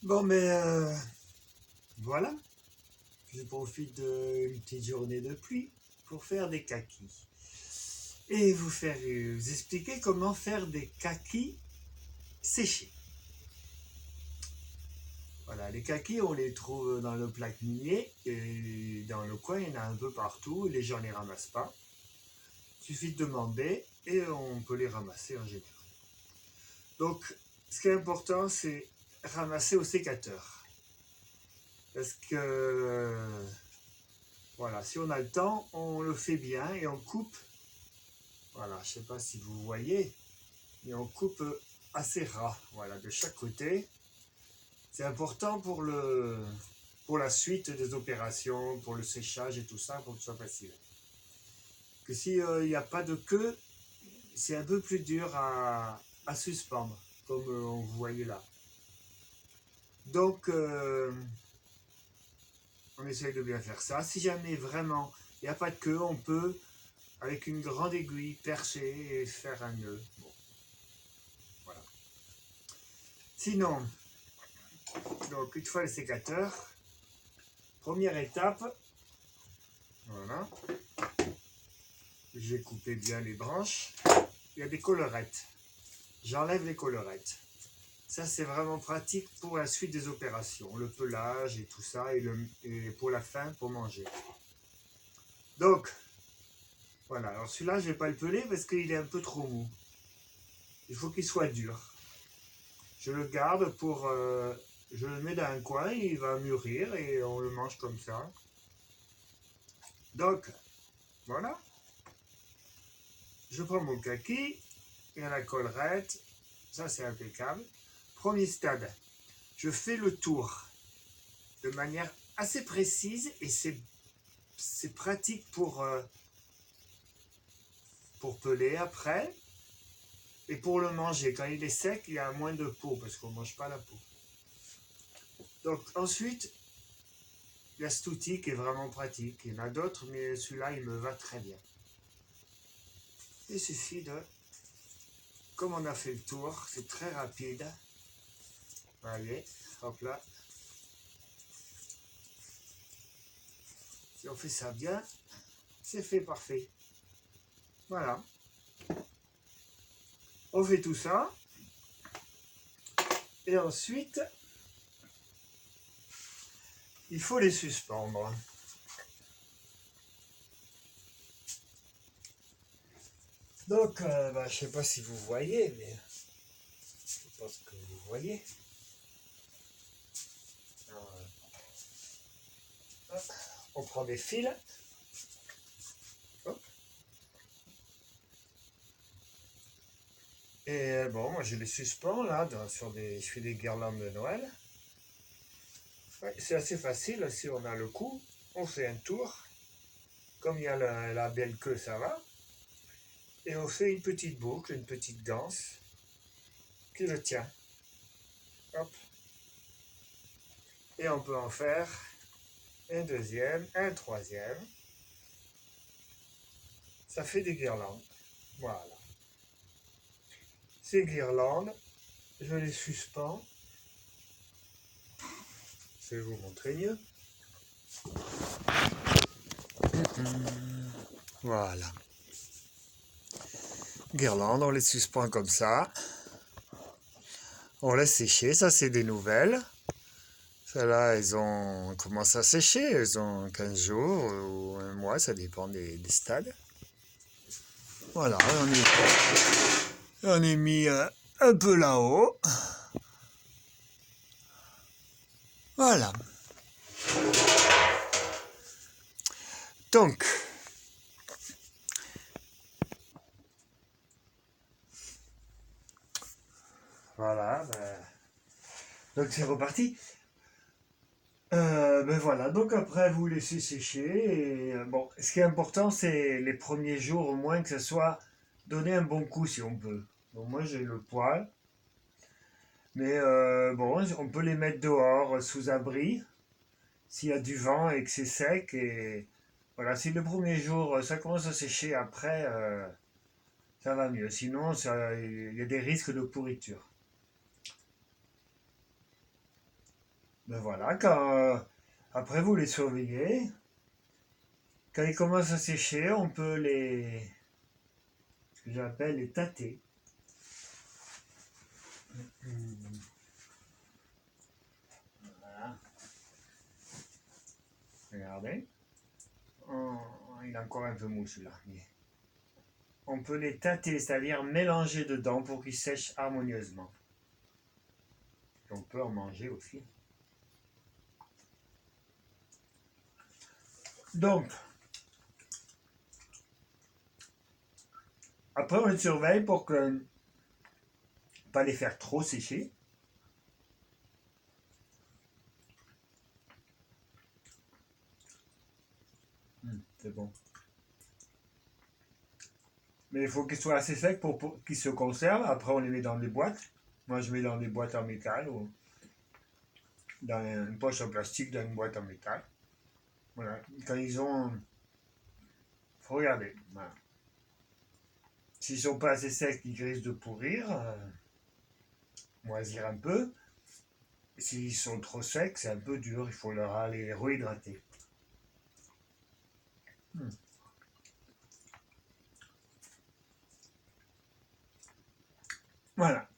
Bon, mais voilà, je profite d'une petite journée de pluie pour faire des kakis. Et vous expliquer comment faire des kakis séchés. Voilà, les kakis, on les trouve dans le plaque minier et dans le coin, il y en a un peu partout. Les gens ne les ramassent pas. Il suffit de demander et on peut les ramasser en général. Donc, ce qui est important, c'est ramasser au sécateur. Parce que, voilà, si on a le temps, on le fait bien et on coupe. Voilà, je ne sais pas si vous voyez, mais on coupe assez ras, voilà, de chaque côté. C'est important pour la suite des opérations, pour le séchage et tout ça, pour que ce soit facile. Que s'il n'y a pas de queue, c'est un peu plus dur à suspendre, comme on vous voyez là. Donc, on essaye de bien faire ça. Si jamais vraiment il n'y a pas de queue, on peut, avec une grande aiguille, percer et faire un nœud. Bon, voilà. Sinon, donc une fois le sécateur, première étape, voilà, j'ai coupé bien les branches. Il y a des collerettes. J'enlève les collerettes. Ça, c'est vraiment pratique pour la suite des opérations, le pelage et tout ça, et pour la fin, pour manger. Donc, voilà. Alors celui-là, je ne vais pas le peler parce qu'il est un peu trop mou. Il faut qu'il soit dur. Je le garde pour... je le mets dans un coin, il va mûrir et on le mange comme ça. Donc, voilà. Je prends mon kaki, il y a la collerette, ça c'est impeccable. Premier stade, je fais le tour de manière assez précise et c'est pratique pour peler après et pour le manger. Quand il est sec, il y a moins de peau parce qu'on ne mange pas la peau. Donc ensuite, il y a cet outil qui est vraiment pratique. Il y en a d'autres, mais celui-là, il me va très bien. Il suffit de... Comme on a fait le tour, c'est très rapide. Voyez, hop là. Si on fait ça bien, c'est fait parfait. Voilà. On fait tout ça. Et ensuite, il faut les suspendre. Donc, je ne sais pas si vous voyez, mais je pense que vous voyez. Alors, on prend des fils. Hop. Et bon, moi je les suspends là, je fais des guirlandes de Noël. Ouais, c'est assez facile, si on a le coup, on fait un tour. Comme il y a la belle queue, ça va. Et on fait une petite boucle, une petite danse qui le tient. Hop. Et on peut en faire un deuxième, un troisième. Ça fait des guirlandes. Voilà. Ces guirlandes, je les suspends. Je vais vous montrer mieux. Voilà. Guirlandes, on les suspend comme ça. On laisse sécher, ça c'est des nouvelles. Celles-là, elles ont commencé à sécher, elles ont 15 jours ou un mois, ça dépend des stades. Voilà, on est mis un peu là-haut. Voilà. Donc, voilà, donc c'est reparti. Ben voilà, donc après vous laissez sécher et bon, ce qui est important c'est les premiers jours au moins que ça soit donner un bon coup si on peut. Donc moi j'ai le poêle, mais bon, on peut les mettre dehors sous abri s'il y a du vent et que c'est sec et voilà, si le premier jour ça commence à sécher après, ça va mieux. Sinon, il y a des risques de pourriture. Ben voilà, après vous les surveillez. Quand ils commencent à sécher, on peut ce que j'appelle les tâter. Voilà, regardez. Oh, il a encore un peu mou celui-là. On peut les tâter, c'est-à-dire mélanger dedans pour qu'ils sèchent harmonieusement. Et on peut en manger aussi. Donc, après on les surveille pour que pas les faire trop sécher. C'est bon. Mais il faut qu'ils soient assez secs pour qu'ils se conservent. Après, on les met dans des boîtes. Moi, je mets dans des boîtes en métal ou dans une poche en plastique, dans une boîte en métal. Voilà. Quand ils ont. Faut regarder. Voilà. S'ils sont pas assez secs, ils risquent de pourrir, moisir un peu. S'ils sont trop secs, c'est un peu dur. Il faut leur aller rehydrater. Voilà.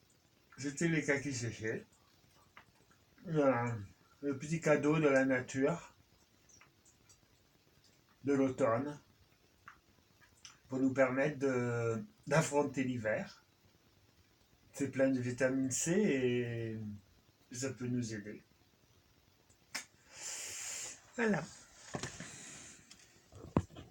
C'était les kakis séchés. Voilà. Le petit cadeau de la nature, de l'automne, pour nous permettre d'affronter l'hiver. C'est plein de vitamine C et ça peut nous aider. Voilà.